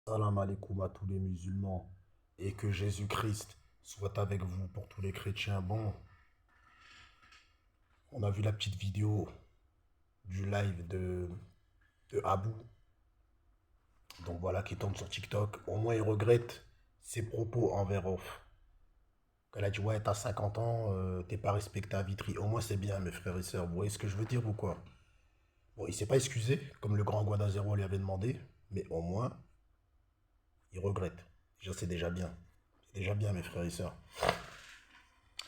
Salam alaikum à tous les musulmans et que Jésus-Christ soit avec vous pour tous les chrétiens. Bon, on a vu la petite vidéo du live de Abou, donc voilà, qui tombe sur TikTok. Au moins, il regrette ses propos envers Off. Elle a dit, ouais, t'as 50 ans, t'es pas respecté à Vitry. Au moins, c'est bien, mes frères et sœurs. Vous voyez ce que je veux dire ou quoi? Bon, il s'est pas excusé, comme le grand Guadazero lui avait demandé, mais au moins, il regrette. Déjà, c'est déjà bien. C'est déjà bien, mes frères et sœurs.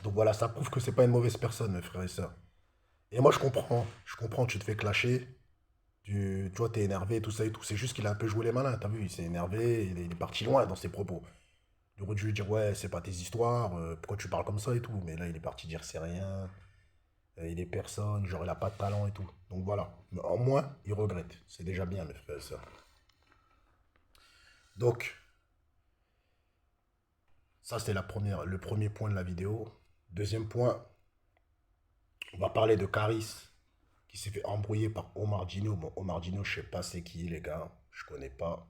Donc voilà, ça prouve que c'est pas une mauvaise personne, mes frères et sœurs. Et moi, je comprends, tu te fais clasher, tu vois, t'es énervé, tout ça et tout. C'est juste qu'il a un peu joué les malins, t'as vu, il s'est énervé, il est parti loin dans ses propos. Il aurait dû lui dire, ouais, c'est pas tes histoires, pourquoi tu parles comme ça et tout. Mais là, il est parti dire, c'est rien, il est personne, genre, il a pas de talent et tout. Donc voilà. Mais au moins, il regrette. C'est déjà bien, mes frères et sœurs. Donc, ça, c'était le premier point de la vidéo. Deuxième point, on va parler de Caris, qui s'est fait embrouiller par Omar Gino. Bon, Omar Gino, je sais pas c'est qui, les gars. Je connais pas.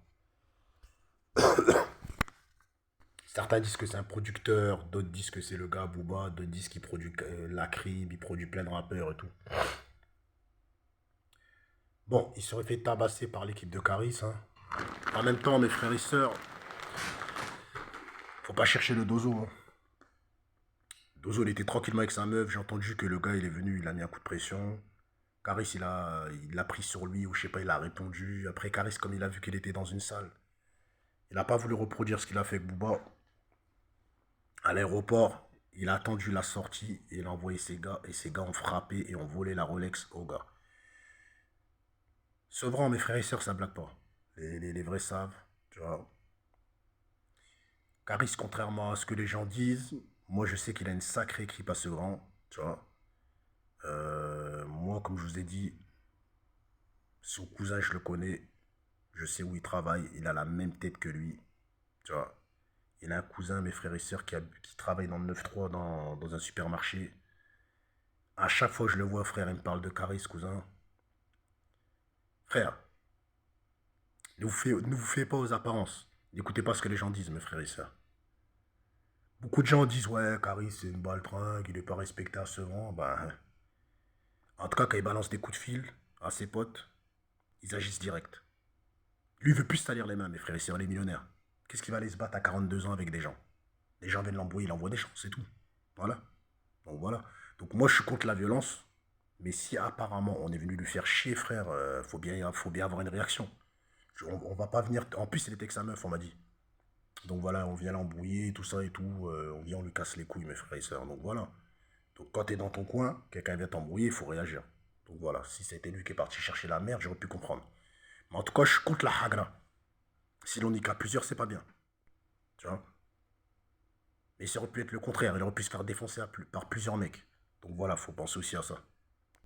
Certains disent que c'est un producteur, d'autres disent que c'est le gars Booba, d'autres disent qu'il produit la crime, il produit plein de rappeurs et tout. Bon, il serait fait tabasser par l'équipe de Caris, hein. En même temps, mes frères et sœurs, faut pas chercher le dozo, hein. Dozo, il était tranquillement avec sa meuf. J'ai entendu que le gars, il est venu, il a mis un coup de pression. Caris, il a pris sur lui, ou je sais pas, il a répondu. Après, Caris, comme il a vu qu'il était dans une salle, il n'a pas voulu reproduire ce qu'il a fait avec Booba. À l'aéroport, il a attendu la sortie et il a envoyé ses gars. Et ses gars ont frappé et ont volé la Rolex au gars. Sevran, mes frères et sœurs, ça blague pas. Les vrais savent, tu vois. Caris, contrairement à ce que les gens disent, moi je sais qu'il a une sacrée grippe à Sevran, tu vois. Moi, comme je vous ai dit, son cousin, je le connais. Je sais où il travaille. Il a la même tête que lui, tu vois. Il a un cousin, mes frères et sœurs, qui travaille dans le 9-3 dans un supermarché. À chaque fois que je le vois, frère, il me parle de Caris, cousin. Frère, ne vous fiez pas aux apparences. N'écoutez pas ce que les gens disent, mes frères et sœurs. Beaucoup de gens disent, ouais, Caris, c'est une baltringue, il n'est pas respecté à ce rang. Ben, en tout cas, quand il balance des coups de fil à ses potes, ils agissent direct. Lui, il veut plus se salir les mains, mes frères et sœurs, les millionnaires. Qu'est-ce qu'il va aller se battre à 42 ans avec des gens? Les gens viennent l'embrouiller, il envoie des gens, c'est tout. Voilà. Donc voilà. Donc moi, je suis contre la violence. Mais si apparemment on est venu lui faire chier, frère, faut bien avoir une réaction. On va pas venir. En plus, il était avec sa meuf, on m'a dit. Donc voilà, on vient l'embrouiller, tout ça et tout. On vient, on lui casse les couilles, mes frères et sœurs. Donc voilà. Donc quand t'es dans ton coin, quelqu'un vient t'embrouiller, il faut réagir. Donc voilà, si c'était lui qui est parti chercher la merde, j'aurais pu comprendre. Mais en tout cas, je suis contre la hagra. Si l'on y qu'à plusieurs, c'est pas bien. Tu vois. Mais ça aurait pu être le contraire. Il aurait pu se faire défoncer par plusieurs mecs. Donc voilà, faut penser aussi à ça.